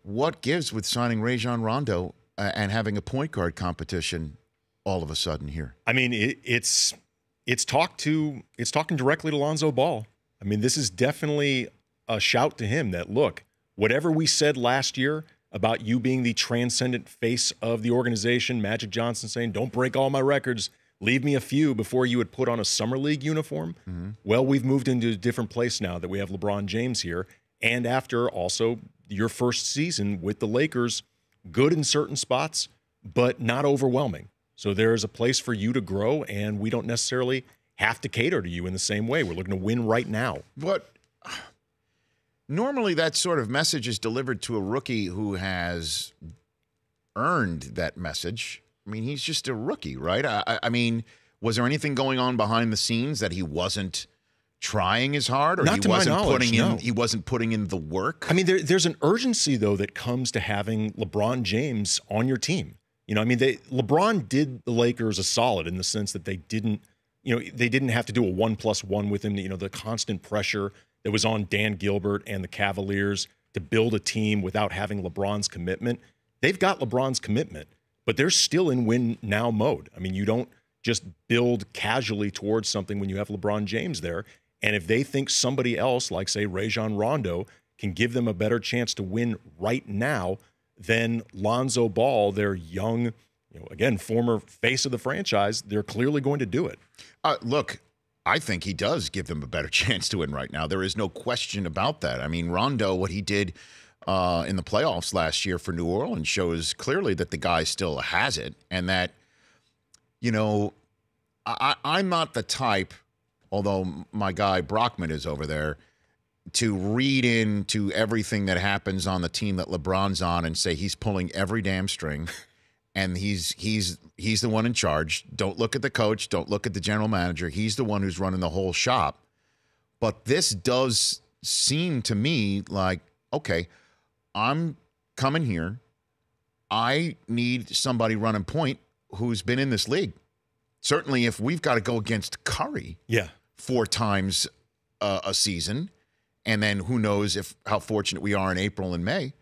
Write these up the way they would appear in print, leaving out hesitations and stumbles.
what gives with signing Rajon Rondo and having a point guard competition all of a sudden here? I mean, it's talking directly to Lonzo Ball. I mean, this is definitely a shout to him that, look, whatever we said last year about you being the transcendent face of the organization, Magic Johnson saying, don't break all my records, leave me a few before you would put on a summer league uniform. Mm-hmm. Well, we've moved into a different place now that we have LeBron James here. And after also your first season with the Lakers, good in certain spots, but not overwhelming. So there is a place for you to grow, and we don't necessarily have to cater to you in the same way. We're looking to win right now. But normally that sort of message is delivered to a rookie who has earned that message. I mean, he's just a rookie, right? I mean, was there anything going on behind the scenes that he wasn't trying as hard, or he wasn't putting in the work? I mean, there's an urgency, though, that comes to having LeBron James on your team. You know, I mean, LeBron did the Lakers a solid in the sense that they didn't have to do a 1+1 with him. You know, the constant pressure that was on Dan Gilbert and the Cavaliers to build a team without having LeBron's commitment. They've got LeBron's commitment, but they're still in win now mode. I mean, you don't just build casually towards something when you have LeBron James there. And if they think somebody else, like, say, Rajon Rondo, can give them a better chance to win right now, then Lonzo Ball, their young, again, former face of the franchise, they're clearly going to do it. Look, I think he does give them a better chance to win right now. There is no question about that. I mean, Rondo, what he did in the playoffs last year for New Orleans shows clearly that the guy still has it, and that, I'm not the type, although my guy Brockman is over there, to read into everything that happens on the team that LeBron's on and say he's pulling every damn string and he's the one in charge. Don't look at the coach. Don't look at the general manager. He's the one who's running the whole shop. But this does seem to me like, okay, I'm coming here. I need somebody running point who's been in this league. Certainly if we've got to go against Curry 4 times a season, and then who knows how fortunate we are in April and May.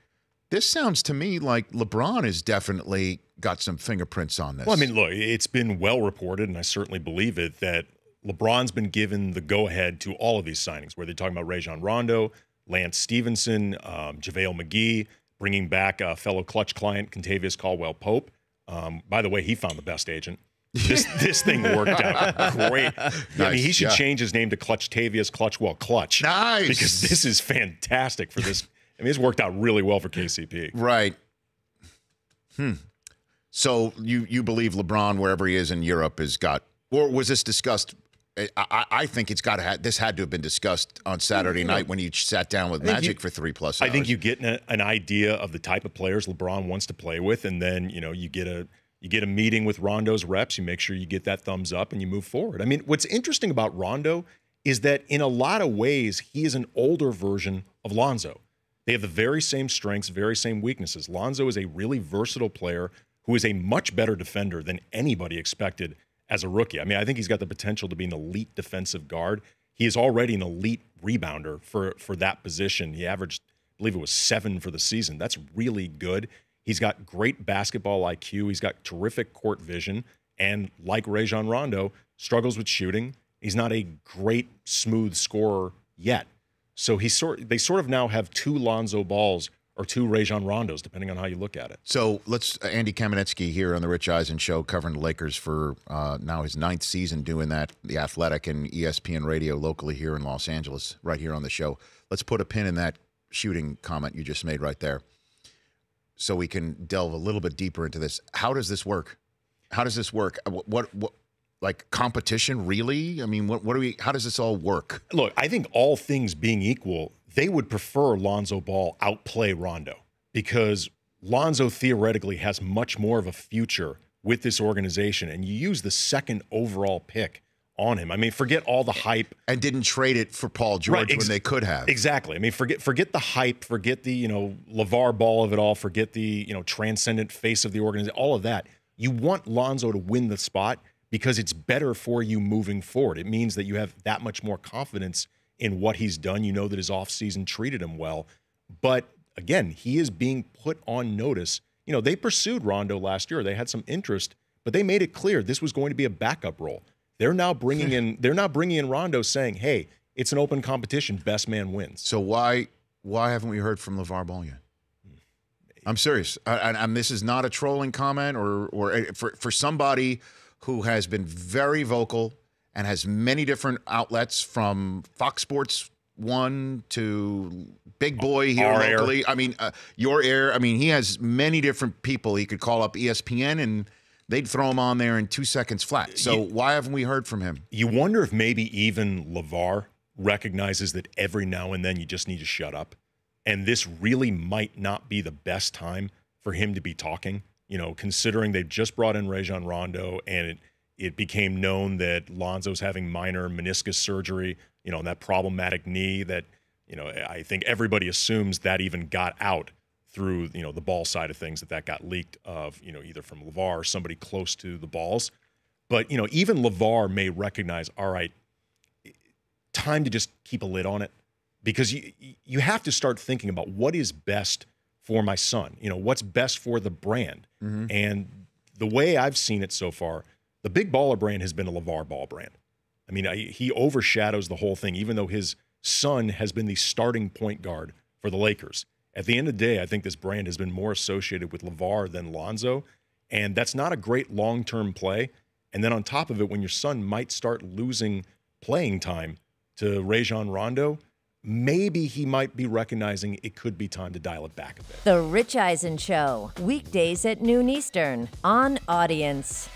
This sounds to me like LeBron has definitely got some fingerprints on this. Well, I mean, look, it's been well reported, and I certainly believe it, that LeBron's been given the go-ahead to all of these signings, where they're talking about Rajon Rondo, Lance Stevenson, JaVale McGee, bringing back a fellow Clutch client, Kentavious Caldwell-Pope. By the way, he found the best agent. This thing worked out great. Nice. I mean, he should change his name to Clutch-tavious Clutch. Nice. Because this is fantastic for this. I mean, it's worked out really well for KCP. Right. So you believe LeBron, wherever he is in Europe, has got, or was this discussed? I think this had to have been discussed on Saturday night when you sat down with Magic for 3+ hours. I think you get an idea of the type of players LeBron wants to play with, and then you get a meeting with Rondo's reps. You make sure you get that thumbs up and you move forward. I mean, what's interesting about Rondo is that in a lot of ways, he is an older version of Lonzo. They have the very same strengths, very same weaknesses. Lonzo is a really versatile player who is a much better defender than anybody expected as a rookie. I mean, I think he's got the potential to be an elite defensive guard. He is already an elite rebounder for that position. He averaged, I believe it was 7 for the season. That's really good. He's got great basketball IQ. He's got terrific court vision. And like Rajon Rondo, struggles with shooting. He's not a great, smooth scorer yet. So they sort of now have 2 Lonzo Balls or 2 Rajon Rondos, depending on how you look at it. So let's Andy Kamenetzky here on the Rich Eisen Show, covering the Lakers for now his 9th season doing that, The Athletic and ESPN Radio locally here in Los Angeles, right here on the show. Let's put a pin in that shooting comment you just made right there, so we can delve a little bit deeper into this. How does this work? How does this work? What like competition, really? I mean, how does this all work? Look, I think all things being equal, they would prefer Lonzo Ball outplay Rondo, because Lonzo theoretically has much more of a future with this organization, and you use the 2nd overall pick on him. I mean, forget all the hype. And didn't trade it for Paul George when they could have. Exactly. I mean, forget the hype, forget the, LeVar Ball of it all, forget the, transcendent face of the organization, all of that. You want Lonzo to win the spot because it's better for you moving forward. It means that you have that much more confidence in what he's done. You know that his offseason treated him well. But again, he is being put on notice. You know, they pursued Rondo last year. They had some interest, but they made it clear this was going to be a backup role. They're now bringing in Rondo saying, hey, it's an open competition. Best man wins. So why haven't we heard from LeVar Ball yet? I'm serious. And this is not a trolling comment or for somebody who has been very vocal and has many different outlets from Fox Sports 1 to Big Boy here Our locally. Air. I mean, Your Air. I mean, he has many different people. He could call up ESPN and they'd throw him on there in 2 seconds flat. So why haven't we heard from him? You wonder if maybe even LeVar recognizes that every now and then you just need to shut up. And this really might not be the best time for him to be talking, you know, considering they've just brought in Rajon Rondo and it became known that Lonzo's having minor meniscus surgery, you know, and that problematic knee that, you know, I think everybody assumes that even got out through, you know, the ball side of things, that got leaked of, you know, either from LeVar or somebody close to the balls. But, you know, even LeVar may recognize, all right, time to just keep a lid on it, because you have to start thinking about what is best for my son, you know, what's best for the brand. Mm-hmm. And the way I've seen it so far, the Big Baller brand has been a LeVar Ball brand. I mean, he overshadows the whole thing, even though his son has been the starting point guard for the Lakers. At the end of the day, I think this brand has been more associated with LeVar than Lonzo, and that's not a great long-term play. And then on top of it, when your son might start losing playing time to Rajon Rondo, maybe he might be recognizing it could be time to dial it back a bit. The Rich Eisen Show, weekdays at noon Eastern on Audience.